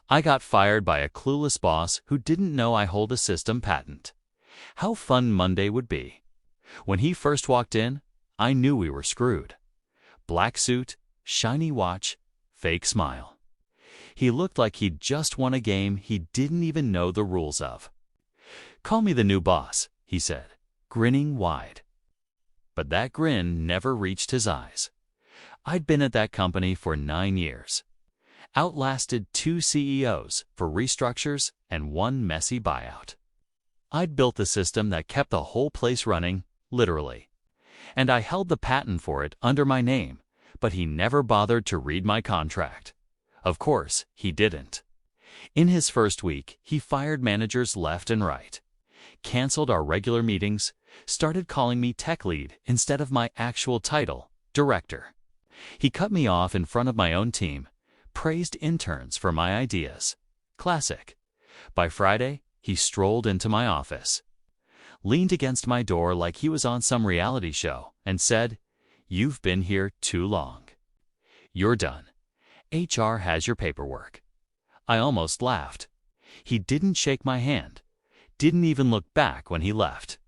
I got fired by a clueless boss who didn't know I hold a system patent. How fun Monday would be. When he first walked in, I knew we were screwed. Black suit, shiny watch, fake smile. He looked like he'd just won a game he didn't even know the rules of. "Call me the new boss," he said, grinning wide. But that grin never reached his eyes. I'd been at that company for 9 years. Outlasted 2 CEOs for restructures and 1 messy buyout. I'd built the system that kept the whole place running, literally. And I held the patent for it under my name, but he never bothered to read my contract. Of course, he didn't. In his first week, he fired managers left and right, canceled our regular meetings, started calling me tech lead instead of my actual title, director. He cut me off in front of my own team, praised interns for my ideas. Classic. By Friday, he strolled into my office, leaned against my door like he was on some reality show, and said, "You've been here too long. You're done. HR has your paperwork." I almost laughed. He didn't shake my hand, didn't even look back when he left.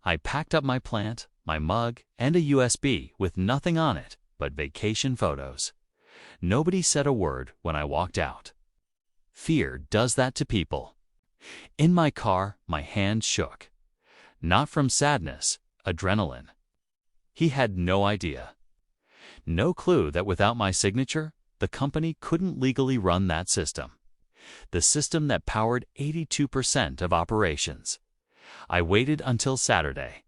I packed up my plant, my mug, and a USB with nothing on it but vacation photos. Nobody said a word when I walked out. Fear does that to people. In my car, my hand shook. Not from sadness, adrenaline. He had no idea. No clue that without my signature, the company couldn't legally run that system. The system that powered 82% of operations. I waited until Saturday.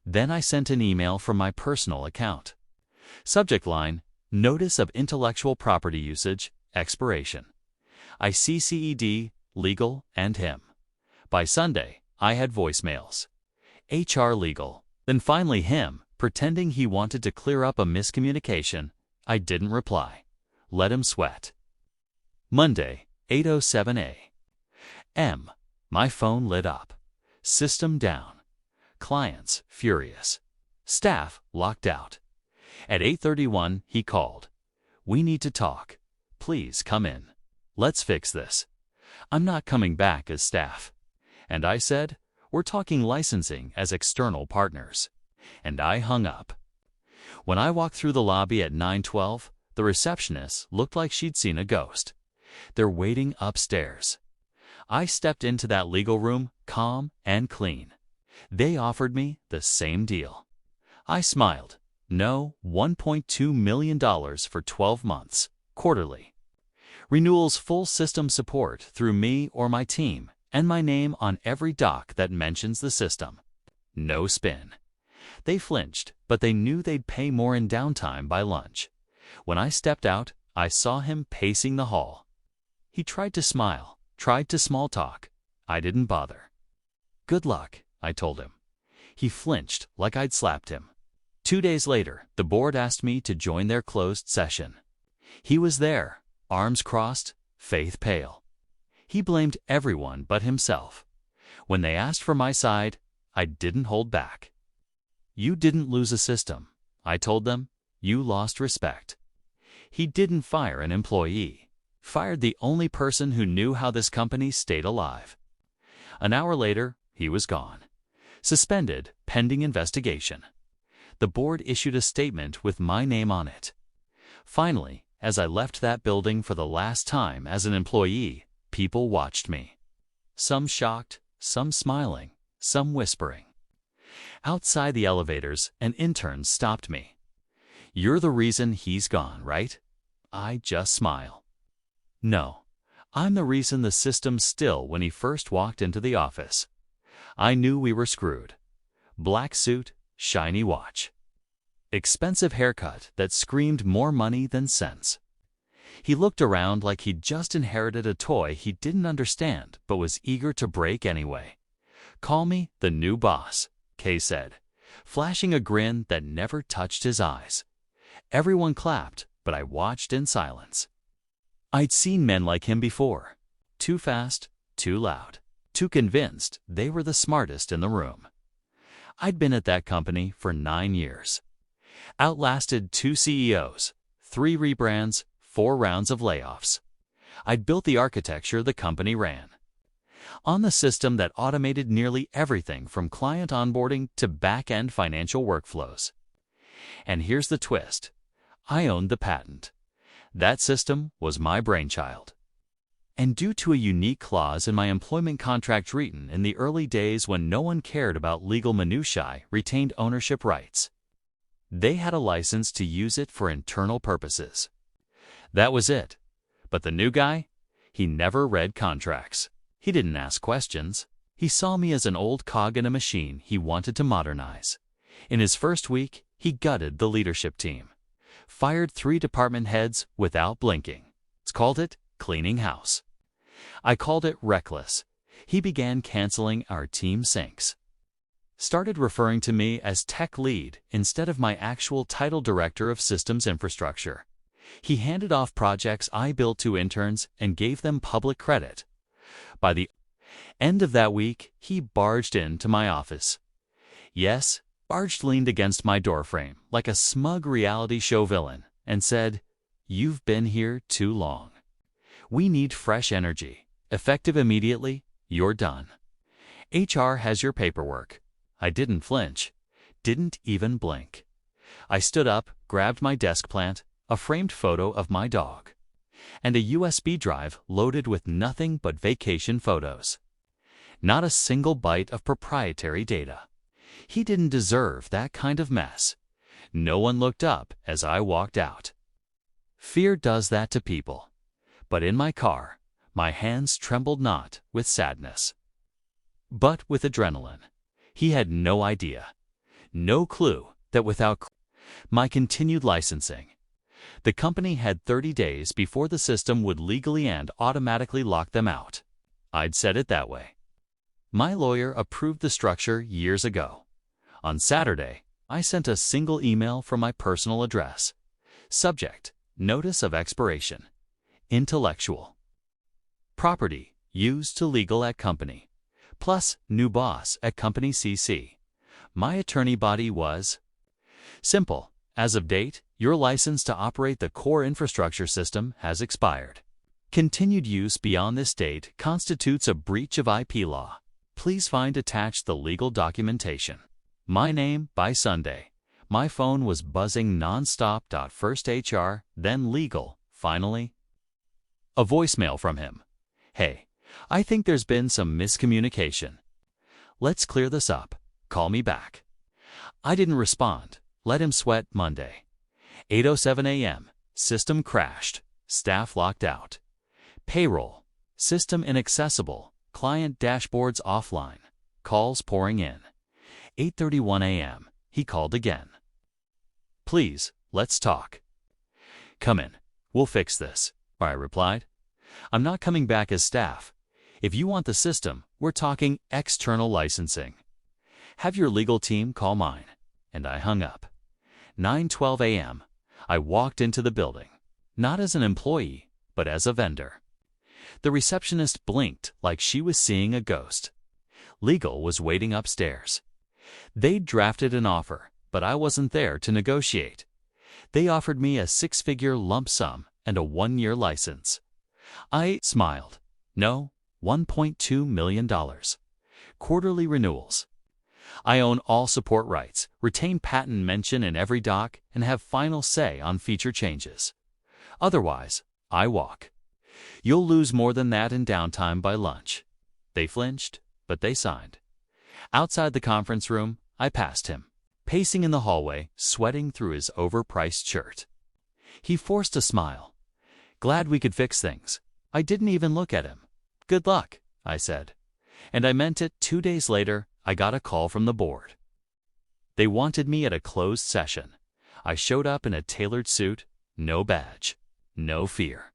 Then I sent an email from my personal account. Subject line, Notice of Intellectual Property Usage, Expiration. I CCED, legal, and him. By Sunday, I had voicemails. HR legal. Then finally him, pretending he wanted to clear up a miscommunication. I didn't reply. Let him sweat. Monday, 8:07 a.m. My phone lit up. System down. Clients furious. Staff locked out. At 8:31, he called. "We need to talk. Please come in. Let's fix this. I'm not coming back as staff." And I said, "We're talking licensing as external partners." And I hung up. When I walked through the lobby at 9:12, the receptionist looked like she'd seen a ghost. They're waiting upstairs. I stepped into that legal room, calm and clean. They offered me the same deal. I smiled. No, $1.2 million for 12 months, quarterly. Renewal's full system support through me or my team, and my name on every doc that mentions the system. No spin. They flinched, but they knew they'd pay more in downtime by lunch. When I stepped out, I saw him pacing the hall. He tried to smile, tried to small talk. I didn't bother. "Good luck," I told him. He flinched like I'd slapped him. 2 days later, the board asked me to join their closed session. He was there, arms crossed, faith pale. He blamed everyone but himself. When they asked for my side, I didn't hold back. "You didn't lose a system," I told them. "You lost respect." He didn't fire an employee. Fired the only person who knew how this company stayed alive. An hour later, he was gone. Suspended, pending investigation. The board issued a statement with my name on it. Finally, as I left that building for the last time as an employee, people watched me. Some shocked, some smiling, some whispering. Outside the elevators, an intern stopped me. "You're the reason he's gone, right?" I just smile. "No, I'm the reason the system's still when he first walked into the office." I knew we were screwed. Black suit, shiny watch. Expensive haircut that screamed more money than sense. He looked around like he'd just inherited a toy he didn't understand but was eager to break anyway. "Call me the new boss," Kay said, flashing a grin that never touched his eyes. Everyone clapped, but I watched in silence. I'd seen men like him before. Too fast, too loud, too convinced they were the smartest in the room. I'd been at that company for 9 years. Outlasted 2 CEOs, 3 rebrands, 4 rounds of layoffs. I'd built the architecture the company ran, on the system that automated nearly everything from client onboarding to back-end financial workflows. And here's the twist. I owned the patent. That system was my brainchild. And due to a unique clause in my employment contract written in the early days when no one cared about legal minutiae, retained ownership rights. They had a license to use it for internal purposes. That was it. But the new guy? He never read contracts. He didn't ask questions. He saw me as an old cog in a machine he wanted to modernize. In his first week, he gutted the leadership team. Fired 3 department heads without blinking. It's called it cleaning house. I called it reckless. He began canceling our team syncs. Started referring to me as tech lead instead of my actual title director of systems infrastructure. He handed off projects I built to interns and gave them public credit. By the end of that week, he barged into my office. Yes, barged leaned against my doorframe like a smug reality show villain and said, "You've been here too long. We need fresh energy. Effective immediately, you're done. HR has your paperwork." I didn't flinch, didn't even blink. I stood up, grabbed my desk plant, a framed photo of my dog, and a USB drive loaded with nothing but vacation photos. Not a single byte of proprietary data. He didn't deserve that kind of mess. No one looked up as I walked out. Fear does that to people. But in my car, my hands trembled not with sadness, but with adrenaline. He had no idea, no clue that without my continued licensing, the company had 30 days before the system would legally and automatically lock them out. I'd said it that way. My lawyer approved the structure years ago. On Saturday, I sent a single email from my personal address. Subject: Notice of expiration. Intellectual property used to legal at company. Plus new boss at company CC. My attorney body was simple. As of date, your license to operate the core infrastructure system has expired. Continued use beyond this date constitutes a breach of IP law. Please find attached the legal documentation. My name by Sunday. My phone was buzzing non-stop. First HR, then legal, finally. A voicemail from him. "Hey, I think there's been some miscommunication. Let's clear this up. Call me back." I didn't respond. Let him sweat. Monday. 8:07 a.m. System crashed. Staff locked out. Payroll. System inaccessible. Client dashboards offline. Calls pouring in. 8:31 a.m. He called again. "Please, let's talk." "Come in. We'll fix this," I replied. "I'm not coming back as staff. If you want the system, we're talking external licensing. Have your legal team call mine." And I hung up. 9:12 a.m. I walked into the building, not as an employee, but as a vendor. The receptionist blinked like she was seeing a ghost. Legal was waiting upstairs. They'd drafted an offer, but I wasn't there to negotiate. They offered me a 6-figure lump sum and a 1-year license. I smiled. No, $1.2 million. Quarterly renewals. I own all support rights, retain patent mention in every doc, and have final say on feature changes. Otherwise, I walk. You'll lose more than that in downtime by lunch. They flinched, but they signed. Outside the conference room, I passed him, pacing in the hallway, sweating through his overpriced shirt. He forced a smile. "Glad we could fix things." I didn't even look at him. "Good luck," I said. And I meant it. 2 days later, I got a call from the board. They wanted me at a closed session. I showed up in a tailored suit, no badge, no fear.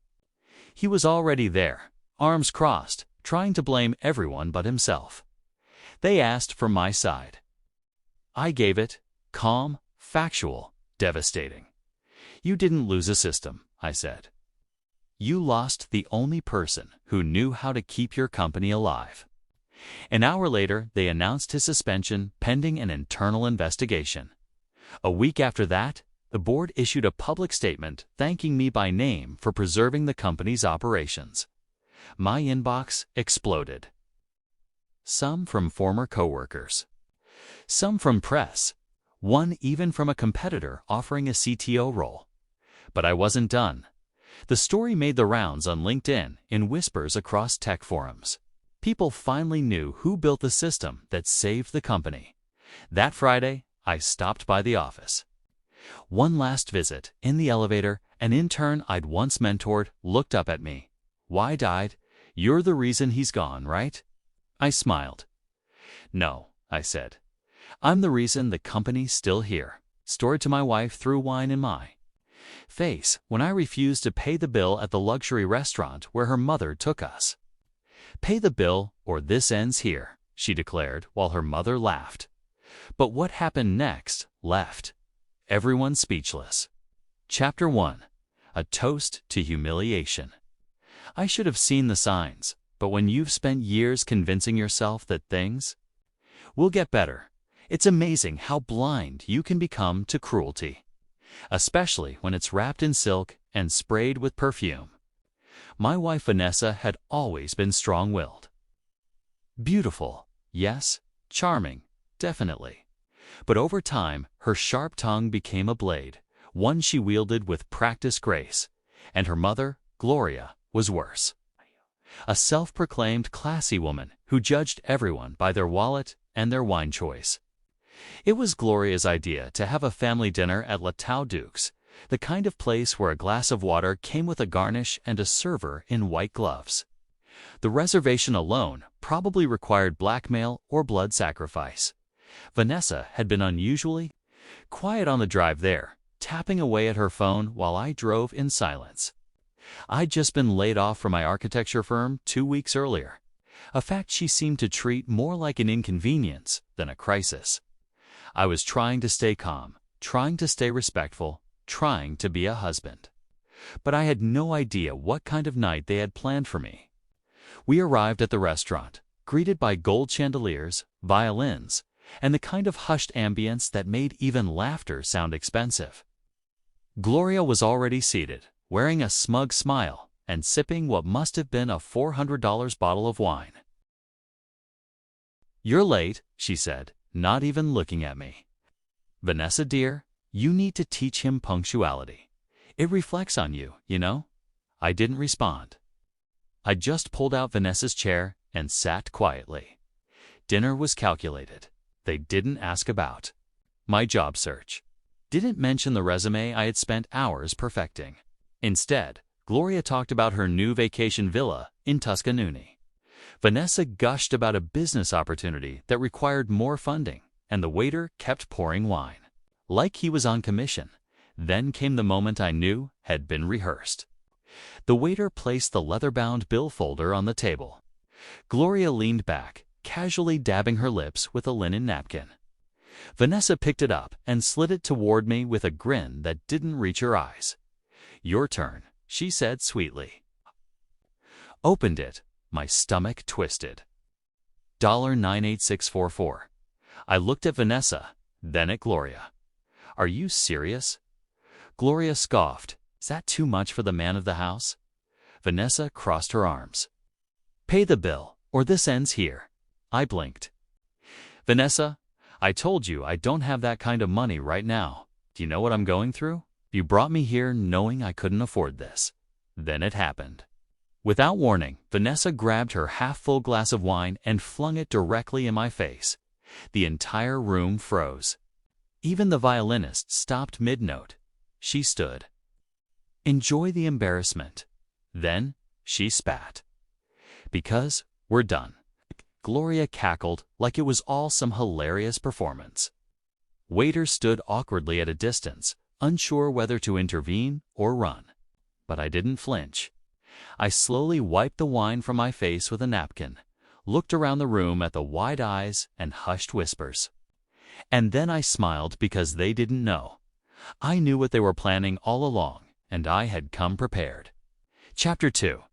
He was already there, arms crossed, trying to blame everyone but himself. They asked for my side. I gave it, calm, factual, devastating. "You didn't lose a system," I said. "You lost the only person who knew how to keep your company alive." An hour later, they announced his suspension pending an internal investigation. A week after that, The board issued a public statement thanking me by name for preserving the company's operations. My inbox exploded. Some from former coworkers. Some from press. One even from a competitor offering a CTO role. But I wasn't done. The story made the rounds on LinkedIn in whispers across tech forums. People finally knew who built the system that saved the company. That Friday, I stopped by the office. One last visit, in the elevator, an intern I'd once mentored looked up at me. Wide-eyed, "You're the reason he's gone, right?" I smiled. "No," I said. "I'm the reason the company's still here." Story to my wife threw wine in my face when I refused to pay the bill at the luxury restaurant where her mother took us. "Pay the bill or this ends here," she declared while her mother laughed. But what happened next left everyone speechless. Chapter 1. A Toast to Humiliation. I should have seen the signs, but when you've spent years convincing yourself that things will get better, it's amazing how blind you can become to cruelty, especially when it's wrapped in silk and sprayed with perfume. My wife Vanessa had always been strong-willed. Beautiful, yes, charming, definitely. But over time, her sharp tongue became a blade, one she wielded with practiced grace, and her mother, Gloria, was worse. A self-proclaimed classy woman who judged everyone by their wallet and their wine choice. It was Gloria's idea to have a family dinner at La Tau Duke's, the kind of place where a glass of water came with a garnish and a server in white gloves. The reservation alone probably required blackmail or blood sacrifice. Vanessa had been unusually quiet on the drive there, tapping away at her phone while I drove in silence. I'd just been laid off from my architecture firm 2 weeks earlier, a fact she seemed to treat more like an inconvenience than a crisis. I was trying to stay calm, trying to stay respectful, trying to be a husband. But I had no idea what kind of night they had planned for me. We arrived at the restaurant, greeted by gold chandeliers, violins, and the kind of hushed ambience that made even laughter sound expensive. Gloria was already seated, wearing a smug smile and sipping what must have been a $400 bottle of wine. "You're late," she said, not even looking at me. "Vanessa, dear, you need to teach him punctuality. It reflects on you, you know?" I didn't respond. I just pulled out Vanessa's chair and sat quietly. Dinner was calculated. They didn't ask about my job search. Didn't mention the resume I had spent hours perfecting. Instead, Gloria talked about her new vacation villa in Tuscany. Vanessa gushed about a business opportunity that required more funding, and the waiter kept pouring wine, like he was on commission. Then came the moment I knew had been rehearsed. The waiter placed the leather-bound bill folder on the table. Gloria leaned back, casually dabbing her lips with a linen napkin. Vanessa picked it up and slid it toward me with a grin that didn't reach her eyes. "Your turn," she said sweetly. Opened it, my stomach twisted. $98644. I looked at Vanessa, then at Gloria. "Are you serious?" Gloria scoffed. "Is that too much for the man of the house?" Vanessa crossed her arms. "Pay the bill, or this ends here." I blinked. "Vanessa, I told you I don't have that kind of money right now. Do you know what I'm going through? You brought me here knowing I couldn't afford this." Then it happened. Without warning, Vanessa grabbed her half-full glass of wine and flung it directly in my face. The entire room froze. Even the violinist stopped mid-note. She stood. "Enjoy the embarrassment." Then she spat. "Because we're done." Gloria cackled like it was all some hilarious performance. Waiter stood awkwardly at a distance, unsure whether to intervene or run. But I didn't flinch. I slowly wiped the wine from my face with a napkin, looked around the room at the wide eyes and hushed whispers. And then I smiled because they didn't know. I knew what they were planning all along, and I had come prepared. Chapter 2.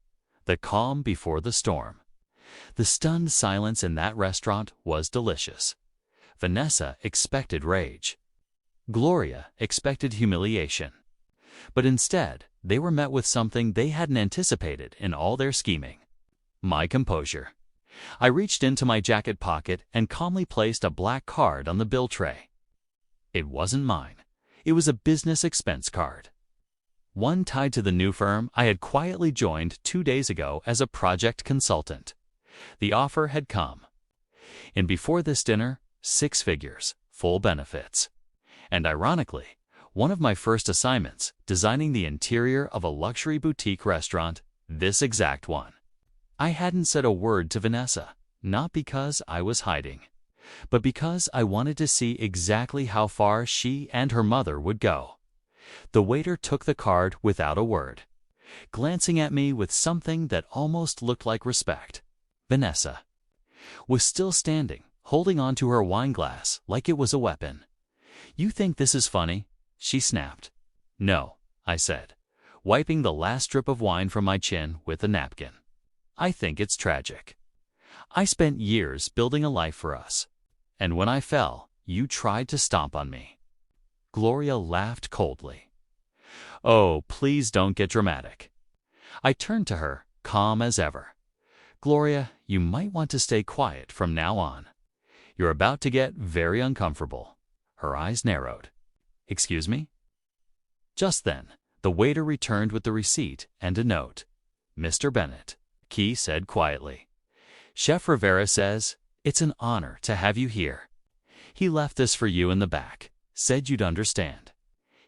The Calm Before the Storm. The stunned silence in that restaurant was delicious. Vanessa expected rage. Gloria expected humiliation, but instead they were met with something they hadn't anticipated in all their scheming: my composure. I reached into my jacket pocket and calmly placed a black card on the bill tray. It wasn't mine. It was a business expense card, one tied to the new firm I had quietly joined 2 days ago as a project consultant. The offer had come. And before this dinner, 6 figures, full benefits. And ironically, one of my first assignments, designing the interior of a luxury boutique restaurant, this exact one. I hadn't said a word to Vanessa, not because I was hiding, but because I wanted to see exactly how far she and her mother would go. The waiter took the card without a word, glancing at me with something that almost looked like respect. Vanessa was still standing, holding onto her wine glass like it was a weapon. "You think this is funny?" she snapped. "No," I said, wiping the last drip of wine from my chin with a napkin. "I think it's tragic. I spent years building a life for us, and when I fell, you tried to stomp on me." Gloria laughed coldly. "Oh, please don't get dramatic." I turned to her, calm as ever. "Gloria, you might want to stay quiet from now on. You're about to get very uncomfortable." Her eyes narrowed. "Excuse me?" Just then, the waiter returned with the receipt and a note. "Mr. Bennett," Key said quietly, "Chef Rivera says it's an honor to have you here. He left this for you in the back, said you'd understand."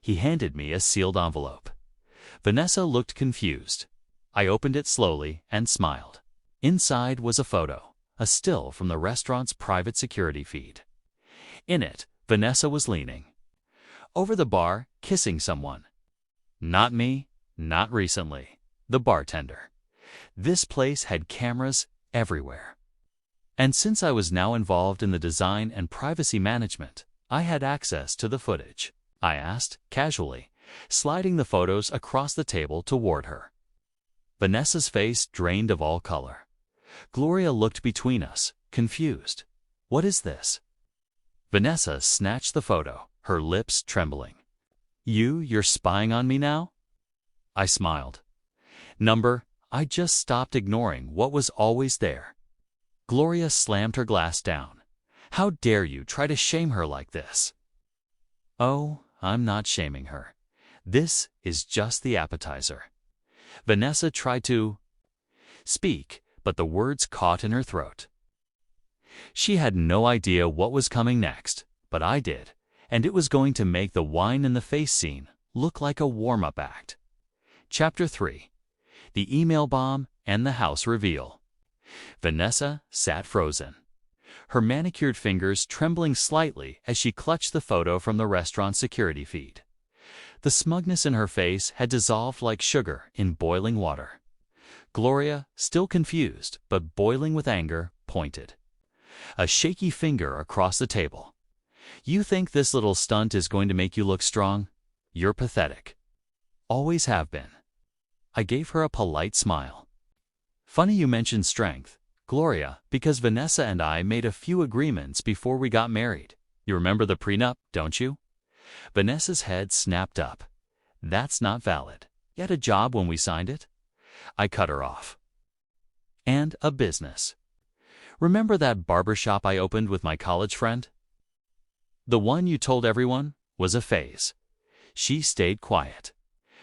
He handed me a sealed envelope. Vanessa looked confused. I opened it slowly and smiled. Inside was a photo, a still from the restaurant's private security feed. In it, Vanessa was leaning over the bar, kissing someone. Not me, not recently. The bartender. This place had cameras everywhere. And since I was now involved in the design and privacy management, I had access to the footage. I asked, casually, sliding the photos across the table toward her. Vanessa's face drained of all color. Gloria looked between us, confused. "What is this?" Vanessa snatched the photo, her lips trembling. You're spying on me now?" I smiled. I just stopped ignoring what was always there." Gloria slammed her glass down. "How dare you try to shame her like this?" "Oh, I'm not shaming her. This is just the appetizer." Vanessa tried to speak, but the words caught in her throat. She had no idea what was coming next, but I did, and it was going to make the wine in the face scene look like a warm-up act. Chapter 3. The Email Bomb and the House Reveal. Vanessa sat frozen, her manicured fingers trembling slightly as she clutched the photo from the restaurant's security feed. The smugness in her face had dissolved like sugar in boiling water. Gloria, still confused but boiling with anger, pointed a shaky finger across the table. "You think this little stunt is going to make you look strong? You're pathetic. Always have been." I gave her a polite smile. "Funny you mentioned strength, Gloria, because Vanessa and I made a few agreements before we got married. You remember the prenup, don't you?" Vanessa's head snapped up. "That's not valid. You had a job when we signed it." I cut her off. "And a business. Remember that barbershop I opened with my college friend? The one you told everyone was a phase." She stayed quiet.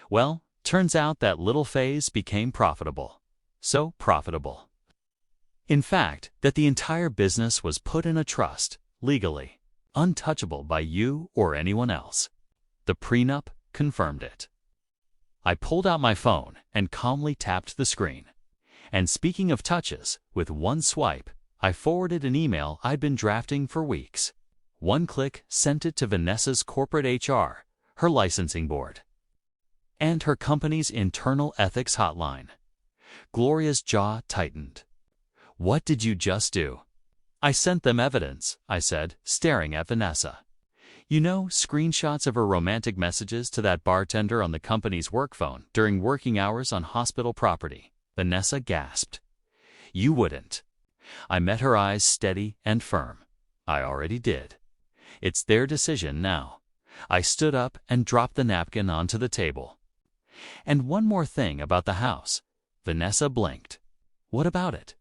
"Well, turns out that little phase became profitable. So profitable, in fact, that the entire business was put in a trust, legally, untouchable by you or anyone else. The prenup confirmed it." I pulled out my phone and calmly tapped the screen. And speaking of touches, with one swipe, I forwarded an email I'd been drafting for weeks. One click sent it to Vanessa's corporate HR, her licensing board, and her company's internal ethics hotline. Gloria's jaw tightened. "What did you just do?" "I sent them evidence," I said, staring at Vanessa. "You know, screenshots of her romantic messages to that bartender on the company's work phone during working hours on hospital property." Vanessa gasped. "You wouldn't." I met her eyes steady and firm. "I already did. It's their decision now. I stood up and dropped the napkin onto the table. And one more thing about the house. Vanessa blinked. What about it?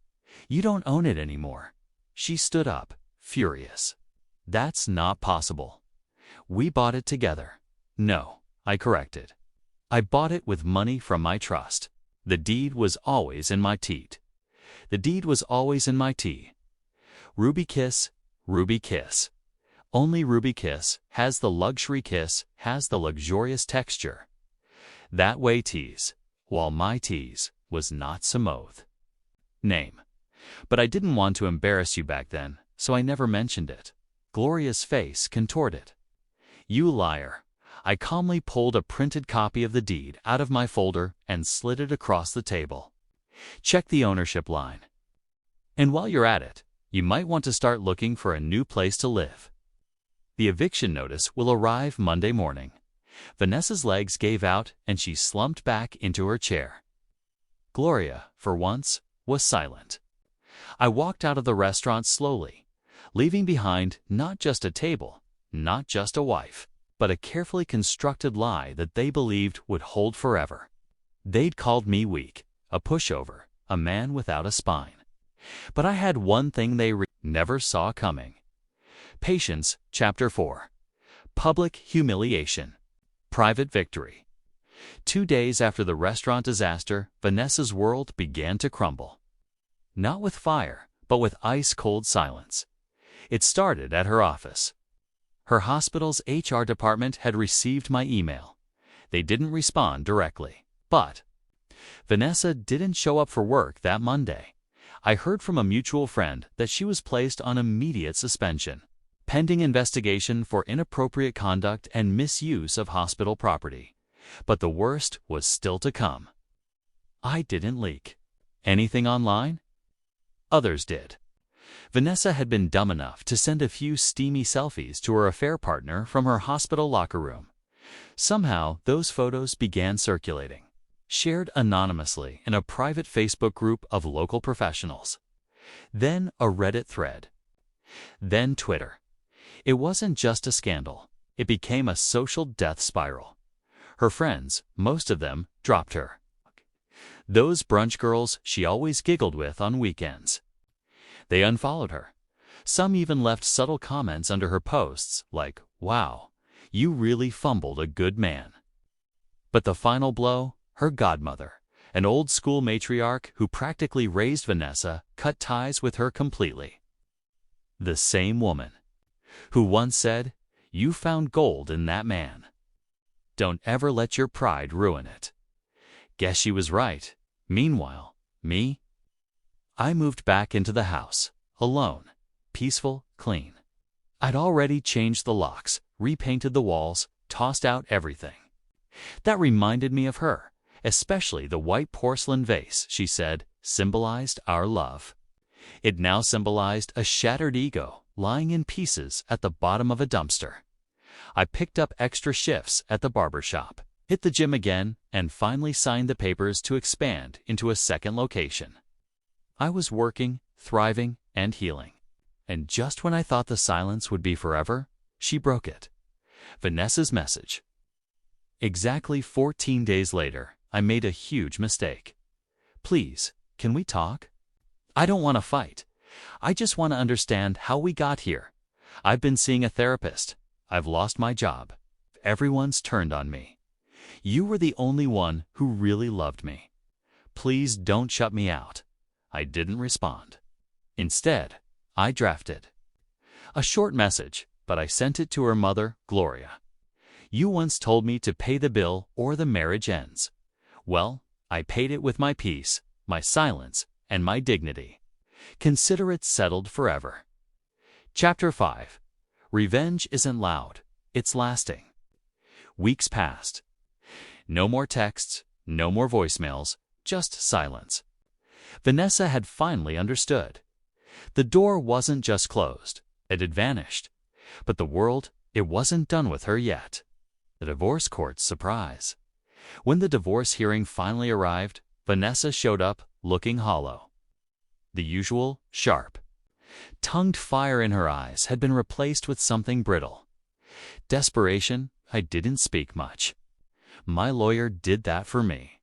You don't own it anymore. She stood up, furious. That's not possible. We bought it together. No, I corrected. I bought it with money from my trust. The deed was always in my teat. The deed was always in my tea. Ruby Kiss, Ruby Kiss. Only Ruby Kiss has the luxury kiss, has the luxurious texture. That way tease, while my tease was not smooth. Name. But I didn't want to embarrass you back then, so I never mentioned it. Gloria's face contorted. You liar. I calmly pulled a printed copy of the deed out of my folder and slid it across the table. Check the ownership line. And while you're at it, you might want to start looking for a new place to live. The eviction notice will arrive Monday morning. Vanessa's legs gave out and she slumped back into her chair. Gloria, for once, was silent. I walked out of the restaurant slowly, leaving behind not just a table, not just a wife, but a carefully constructed lie that they believed would hold forever. They'd called me weak, a pushover, a man without a spine. But I had one thing they never saw coming. Patience, Chapter 4. Public humiliation. Private victory. 2 days after the restaurant disaster, Vanessa's world began to crumble. Not with fire, but with ice-cold silence. It started at her office. Her hospital's HR department had received my email. They didn't respond directly, but Vanessa didn't show up for work that Monday. I heard from a mutual friend that she was placed on immediate suspension, pending investigation for inappropriate conduct and misuse of hospital property. But the worst was still to come. I didn't leak anything online. Others did. Vanessa had been dumb enough to send a few steamy selfies to her affair partner from her hospital locker room. Somehow, those photos began circulating, shared anonymously in a private Facebook group of local professionals. Then a Reddit thread. Then Twitter. It wasn't just a scandal. It became a social death spiral. Her friends, most of them, dropped her. Those brunch girls she always giggled with on weekends. They unfollowed her. Some even left subtle comments under her posts like, "Wow, you really fumbled a good man." But the final blow, her godmother, an old-school matriarch who practically raised Vanessa, cut ties with her completely. The same woman who once said, "You found gold in that man. Don't ever let your pride ruin it." Guess she was right. Meanwhile, me? I moved back into the house, alone, peaceful, clean. I'd already changed the locks, repainted the walls, tossed out everything. That reminded me of her, especially the white porcelain vase, she said, symbolized our love. It now symbolized a shattered ego lying in pieces at the bottom of a dumpster. I picked up extra shifts at the barber shop, hit the gym again, and finally signed the papers to expand into a second location. I was working, thriving, and healing. And just when I thought the silence would be forever, she broke it. Vanessa's message. Exactly 14 days later, I made a huge mistake. "Please, can we talk? I don't want to fight. I just want to understand how we got here. I've been seeing a therapist. I've lost my job. Everyone's turned on me. You were the only one who really loved me. Please don't shut me out." I didn't respond. Instead, I drafted a short message, but I sent it to her mother, Gloria. "You once told me to pay the bill or the marriage ends. Well, I paid it with my peace, my silence, and my dignity. Consider it settled forever." Chapter 5. Revenge isn't loud, it's lasting. Weeks passed. No more texts, no more voicemails, just silence. Vanessa had finally understood. The door wasn't just closed, it had vanished. But the world, it wasn't done with her yet. The divorce court's surprise. When the divorce hearing finally arrived, Vanessa showed up looking hollow. The usual, sharp, tongued fire in her eyes had been replaced with something brittle. Desperation, I didn't speak much. My lawyer did that for me.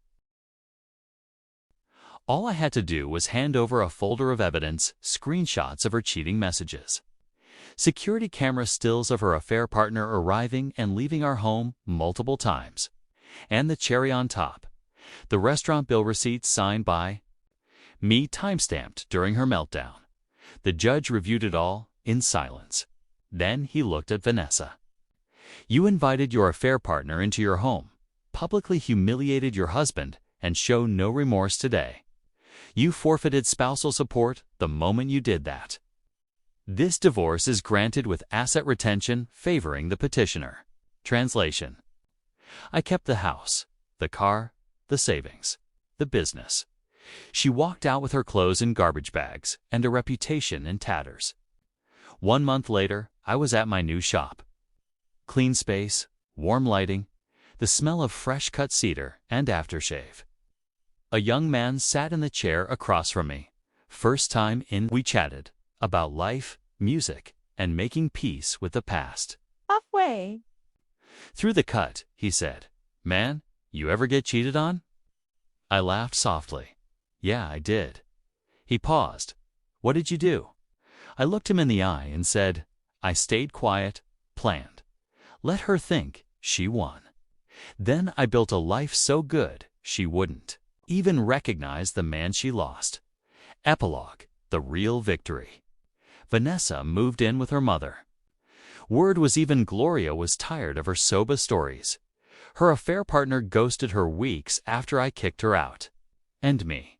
All I had to do was hand over a folder of evidence, screenshots of her cheating messages, security camera stills of her affair partner arriving and leaving our home multiple times, and the cherry on top, the restaurant bill receipts signed by me, timestamped during her meltdown. The judge reviewed it all in silence. Then he looked at Vanessa. You invited your affair partner into your home, publicly humiliated your husband, and show no remorse today. You forfeited spousal support the moment you did that. This divorce is granted with asset retention favoring the petitioner. Translation: I kept the house, the car, the savings, the business. She walked out with her clothes in garbage bags and a reputation in tatters. 1 month later, I was at my new shop. Clean space, warm lighting, the smell of fresh-cut cedar and aftershave. A young man sat in the chair across from me. First time in, we chatted about life, music, and making peace with the past. Halfway. Through the cut, he said, "Man, you ever get cheated on?" I laughed softly. "Yeah, I did." He paused. "What did you do?" I looked him in the eye and said, "I stayed quiet, planned. Let her think she won. Then I built a life so good she wouldn't even recognize the man she lost." Epilogue: the real victory. Vanessa moved in with her mother. Word was even Gloria was tired of her soba stories. Her affair partner ghosted her weeks after I kicked her out. And me.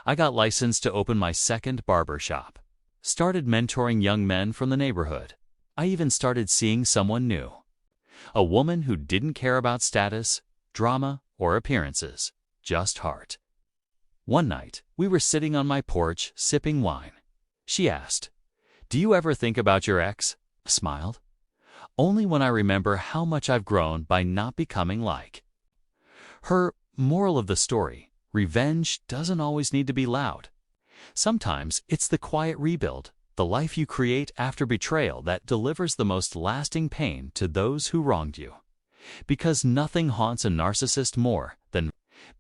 I got licensed to open my second barber shop. Started mentoring young men from the neighborhood. I even started seeing someone new. A woman who didn't care about status, drama, or appearances, just heart. One night, we were sitting on my porch sipping wine. She asked, "Do you ever think about your ex?" I smiled. "Only when I remember how much I've grown by not becoming like her." Moral of the story: revenge doesn't always need to be loud. Sometimes it's the quiet rebuild, the life you create after betrayal, that delivers the most lasting pain to those who wronged you. Because nothing haunts a narcissist more than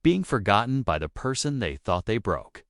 being forgotten by the person they thought they broke.